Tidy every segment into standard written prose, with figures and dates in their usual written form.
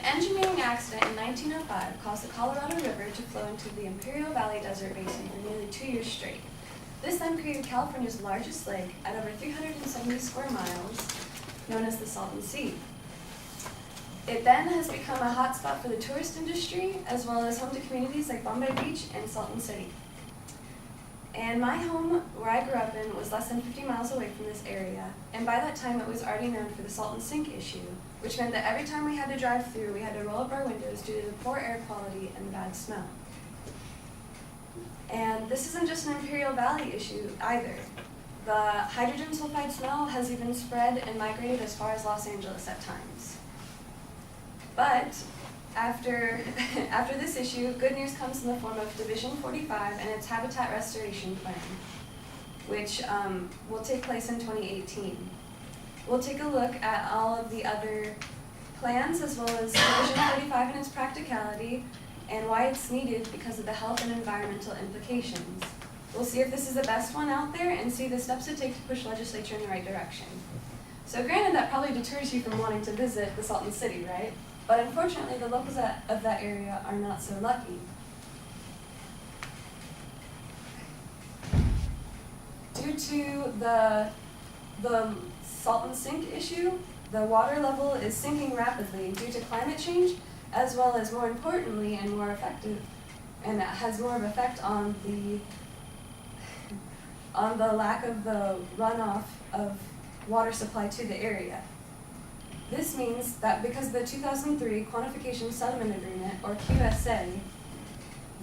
engineering accident in 1905 caused the Colorado River to flow into the Imperial Valley Desert Basin for nearly 2 years straight. This then created California's largest lake at over 370 square miles, known as the Salton Sea. It then has become a hotspot for the tourist industry, as well as home to communities like Bombay Beach and Salton City. And my home, where I grew up in, was less than 50 miles away from this area, and by that time it was already known for the Salton Sink issue, which meant that every time we had to drive through, we had to roll up our windows due to the poor air quality and the bad smell. And this isn't just an Imperial Valley issue either. The hydrogen sulfide smell has even spread and migrated as far as Los Angeles at times. But after this issue, good news comes in the form of Division 45 and its habitat restoration plan, which will take place in 2018. We'll take a look at all of the other plans, as well as Division 45 and its practicality, and why it's needed because of the health and environmental implications. We'll see if this is the best one out there and see the steps it takes to push legislature in the right direction. So granted, that probably deters you from wanting to visit the Salton City, right? But unfortunately, the locals of that area are not so lucky. Due to the Salton Sink issue, the water level is sinking rapidly due to climate change, as well as, more importantly and more effective, and that has more of an effect on the lack of the runoff of water supply to the area. This means that because of the 2003 Quantification Settlement Agreement, or QSA,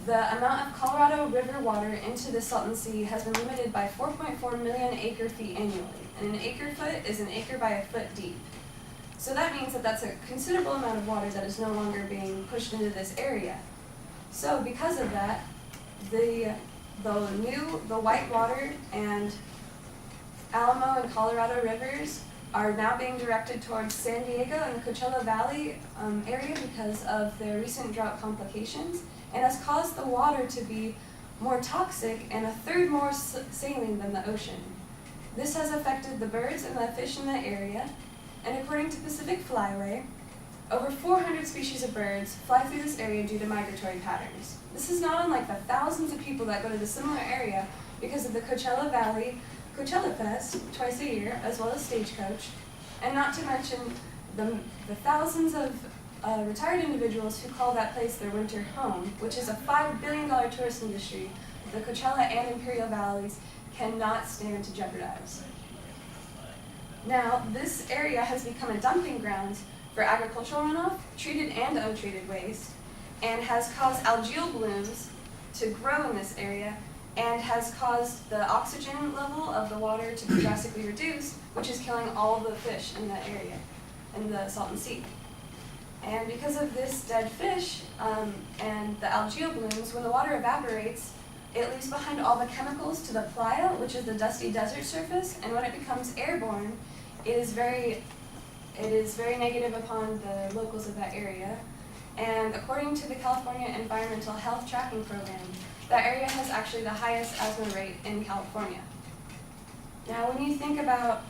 the amount of Colorado River water into the Salton Sea has been limited by 4.4 million acre-feet annually, and an acre-foot is an acre by a foot deep. So that means that that's a considerable amount of water that is no longer being pushed into this area. So because of that, the Whitewater and Alamo and Colorado rivers are now being directed towards San Diego and the Coachella Valley area because of their recent drought complications, and has caused the water to be more toxic and a third more saline than the ocean. This has affected the birds and the fish in the area, and according to Pacific Flyway, over 400 species of birds fly through this area due to migratory patterns. This is not unlike the thousands of people that go to the similar area because of the Coachella Valley Coachella Fest twice a year, as well as Stagecoach, and not to mention the thousands of retired individuals who call that place their winter home, which is a $5 billion tourist industry the Coachella and Imperial Valleys cannot stand to jeopardize. Now, this area has become a dumping ground for agricultural runoff, treated and untreated waste, and has caused algal blooms to grow in this area, and has caused the oxygen level of the water to be drastically reduced, which is killing all the fish in that area, in the Salton Sea. And because of this dead fish and the algal blooms, when the water evaporates, it leaves behind all the chemicals to the playa, which is the dusty desert surface, and when it becomes airborne, it is very negative upon the locals of that area. And according to the California Environmental Health Tracking Program, that area has actually the highest asthma rate in California. Now, when you think about,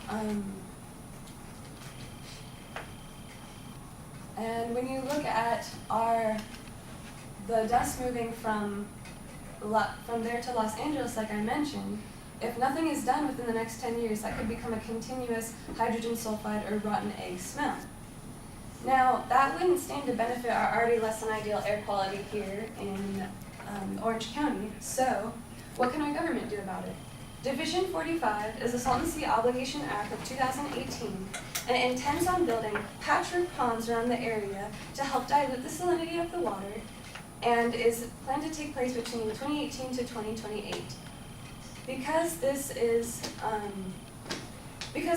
and when you look at the dust moving from there to Los Angeles, like I mentioned, if nothing is done within the next 10 years, that could become a continuous hydrogen sulfide or rotten egg smell. Now, that wouldn't stand to benefit our already less than ideal air quality here in Orange County. So, what can our government do about it? Division 45 is the Salton Sea Obligation Act of 2018, and it intends on building patchwork ponds around the area to help dilute the salinity of the water, and is planned to take place between 2018 to 2028. Because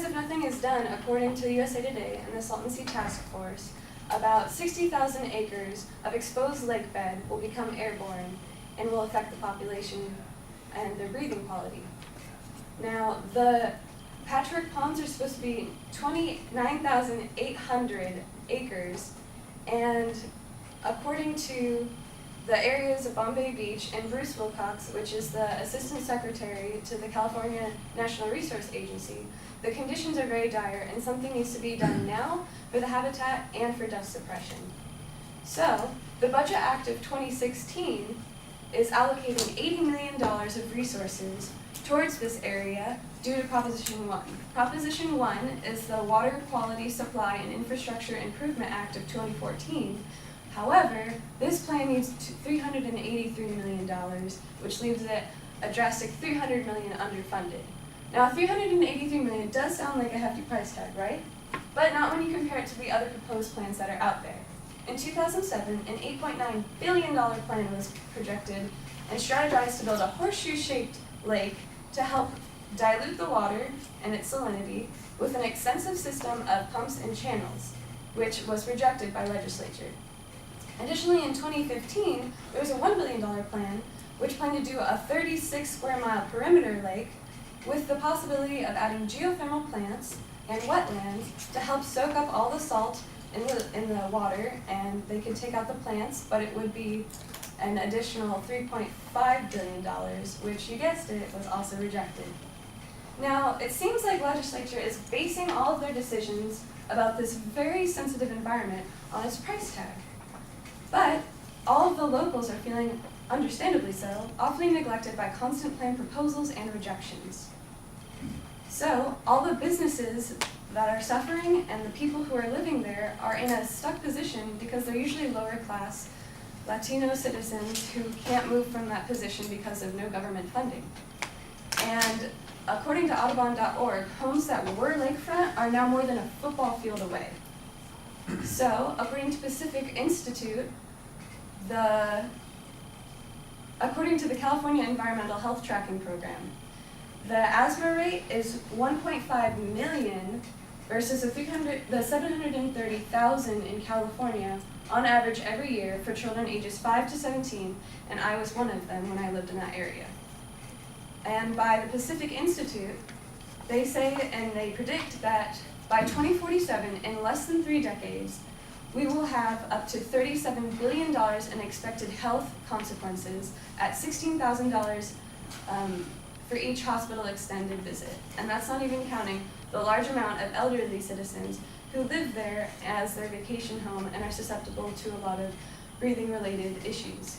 if nothing is done, according to USA Today and the Salton Sea Task Force, about 60,000 acres of exposed lake bed will become airborne and will affect the population and their breathing quality. Now, the patchwork ponds are supposed to be 29,800 acres, and according to the areas of Bombay Beach and Bruce Wilcox, which is the Assistant Secretary to the California National Resource Agency, the conditions are very dire and something needs to be done now for the habitat and for dust suppression. So, the Budget Act of 2016 is allocating $80 million of resources towards this area due to Proposition 1. Proposition 1 is the Water Quality Supply and Infrastructure Improvement Act of 2014. However, this plan needs $383 million, which leaves it a drastic $300 million underfunded. Now, $383 million does sound like a hefty price tag, right? But not when you compare it to the other proposed plans that are out there. In 2007, an $8.9 billion plan was projected and strategized to build a horseshoe-shaped lake to help dilute the water and its salinity with an extensive system of pumps and channels, which was rejected by legislature. Additionally, in 2015, there was a $1 billion plan which planned to do a 36 square mile perimeter lake with the possibility of adding geothermal plants and wetlands to help soak up all the salt in the water, and they could take out the plants, but it would be an additional $3.5 billion, which, you guessed it, was also rejected. Now, it seems like legislature is basing all of their decisions about this very sensitive environment on its price tag. But all of the locals are feeling, understandably so, awfully neglected by constant plan proposals and rejections. So, all the businesses that are suffering and the people who are living there are in a stuck position because they're usually lower class Latino citizens who can't move from that position because of no government funding. And according to Audubon.org, homes that were lakefront are now more than a football field away. So, according to Pacific Institute, according to the California Environmental Health Tracking Program, the asthma rate is 1.5 million versus the 730,000 in California on average every year for children ages 5 to 17, and I was one of them when I lived in that area. And by the Pacific Institute, they say and they predict that by 2047, in less than 3 decades, we will have up to $37 billion in expected health consequences at $16,000 for each hospital extended visit. And that's not even counting the large amount of elderly citizens who live there as their vacation home and are susceptible to a lot of breathing-related issues.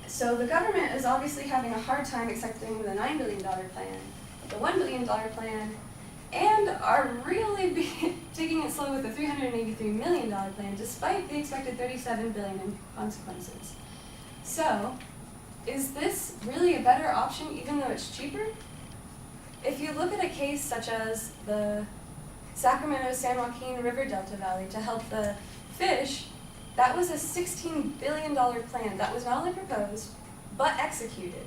So the government is obviously having a hard time accepting the $9 billion plan, the $1 billion plan, and are really taking it slow with the $383 million plan, despite the expected $37 billion in consequences. So, is this really a better option even though it's cheaper? If you look at a case such as the Sacramento-San Joaquin River Delta Valley to help the fish, that was a $16 billion plan that was not only proposed, but executed.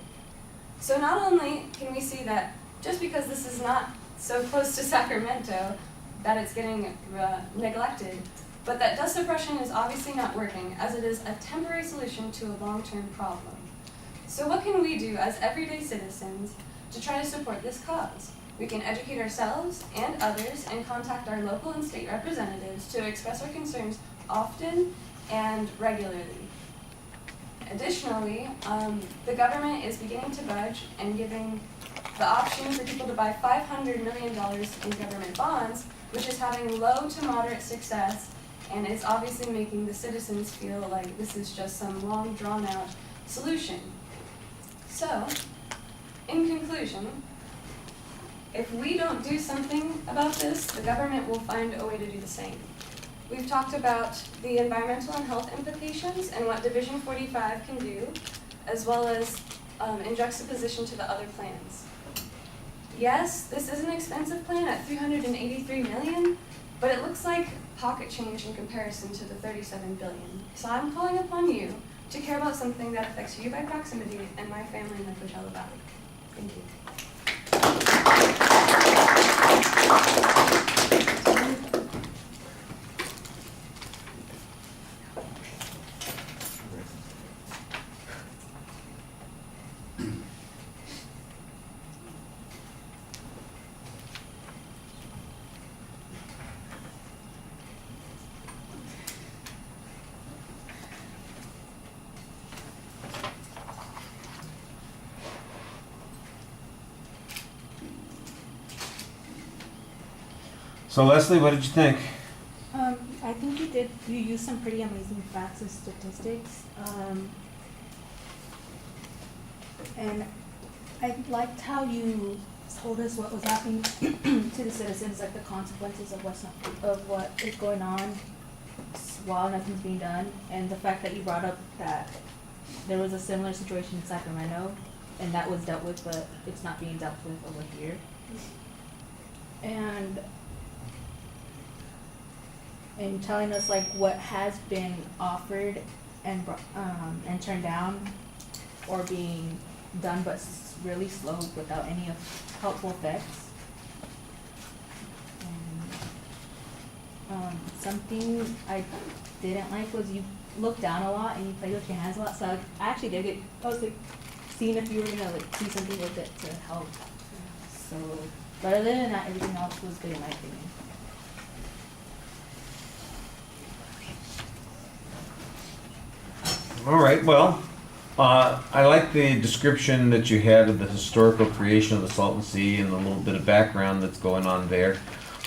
So not only can we see that just because this is not so close to Sacramento that it's getting neglected, but that dust suppression is obviously not working, as it is a temporary solution to a long-term problem. So what can we do as everyday citizens to try to support this cause? We can educate ourselves and others and contact our local and state representatives to express our concerns often and regularly. Additionally, the government is beginning to budge and giving the option for people to buy $500 million in government bonds, which is having low to moderate success and is obviously making the citizens feel like this is just some long drawn-out solution. So, in conclusion, if we don't do something about this, the government will find a way to do the same. We've talked about the environmental and health implications and what Division 45 can do, as well as in juxtaposition to the other plans. Yes, this is an expensive plan at $383 million, but it looks like pocket change in comparison to the $37 billion. So I'm calling upon you to care about something that affects you by proximity and my family in the Coachella Valley. Thank you. So Leslie, what did you think? I think you did. You used some pretty amazing facts and statistics, and I liked how you told us what was happening to the citizens, like the consequences of what is going on while nothing's being done, and the fact that you brought up that there was a similar situation in Sacramento, and that was dealt with, but it's not being dealt with over here. And telling us like what has been offered and turned down, or being done but really slow without any helpful effects. And something I didn't like was you looked down a lot and you played with your hands a lot. So I actually did it. I was like seeing if you were gonna like do something with it to help. So, but other than that, everything else was good in my opinion. All right, well, I like the description that you had of the historical creation of the Salton Sea and the little bit of background that's going on there.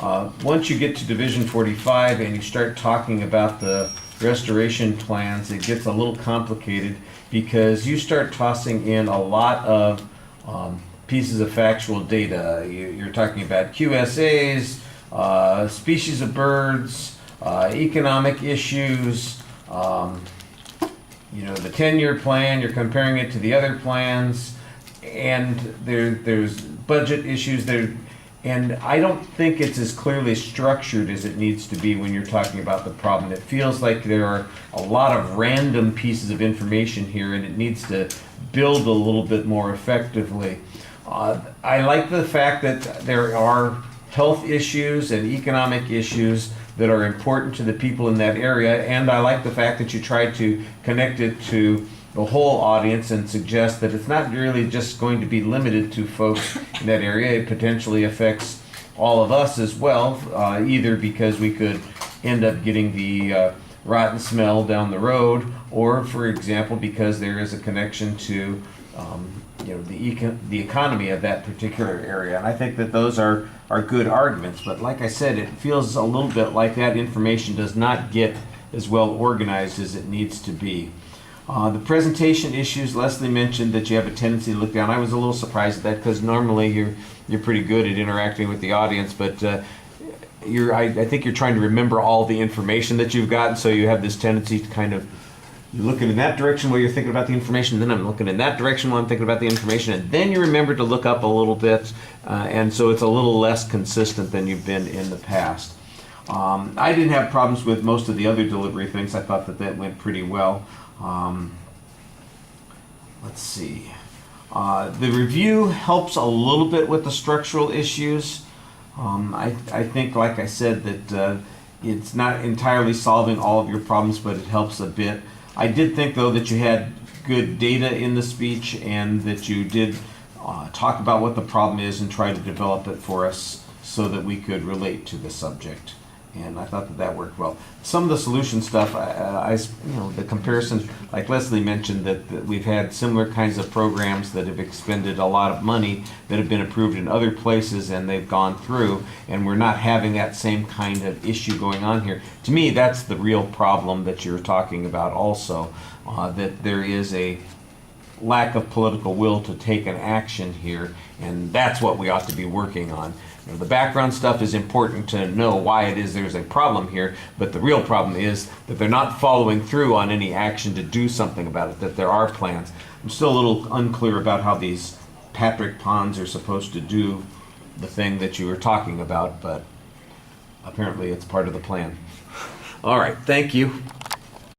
Once you get to Division 45 and you start talking about the restoration plans, it gets a little complicated because you start tossing in a lot of pieces of factual data. You're talking about QSAs, species of birds, economic issues, the 10-year plan, you're comparing it to the other plans, and there's budget issues there, and I don't think it's as clearly structured as it needs to be when you're talking about the problem. It feels like there are a lot of random pieces of information here, and it needs to build a little bit more effectively. I like the fact that there are health issues and economic issues that are important to the people in that area, and I like the fact that you tried to connect it to the whole audience and suggest that it's not really just going to be limited to folks in that area. It potentially affects all of us as well, either because we could end up getting the rotten smell down the road, or for example because there is a connection to the economy of that particular area. And I think that those are good arguments, but like I said, it feels a little bit like that information does not get as well organized as it needs to be. The presentation issues, Leslie mentioned that you have a tendency to look down. I was a little surprised at that because normally you're pretty good at interacting with the audience, but I think you're trying to remember all the information that you've got, so you have this tendency to kind of looking in that direction while you're thinking about the information, then I'm looking in that direction while I'm thinking about the information, and then you remember to look up a little bit, and so it's a little less consistent than you've been in the past. I didn't have problems with most of the other delivery things. I thought that went pretty well. Let's see. The review helps a little bit with the structural issues. I think, like I said, that it's not entirely solving all of your problems, but it helps a bit. I did think, though, that you had good data in the speech and that you did talk about what the problem is and try to develop it for us so that we could relate to the subject. And I thought that worked well. Some of the solution stuff, the comparison, like Leslie mentioned, that we've had similar kinds of programs that have expended a lot of money that have been approved in other places and they've gone through, and we're not having that same kind of issue going on here. To me, that's the real problem that you're talking about also, that there is a lack of political will to take an action here, and that's what we ought to be working on. The background stuff is important to know why it is there's a problem here, but the real problem is that they're not following through on any action to do something about it, that there are plans. I'm still a little unclear about how these Patrick ponds are supposed to do the thing that you were talking about, but apparently it's part of the plan. All right, thank you.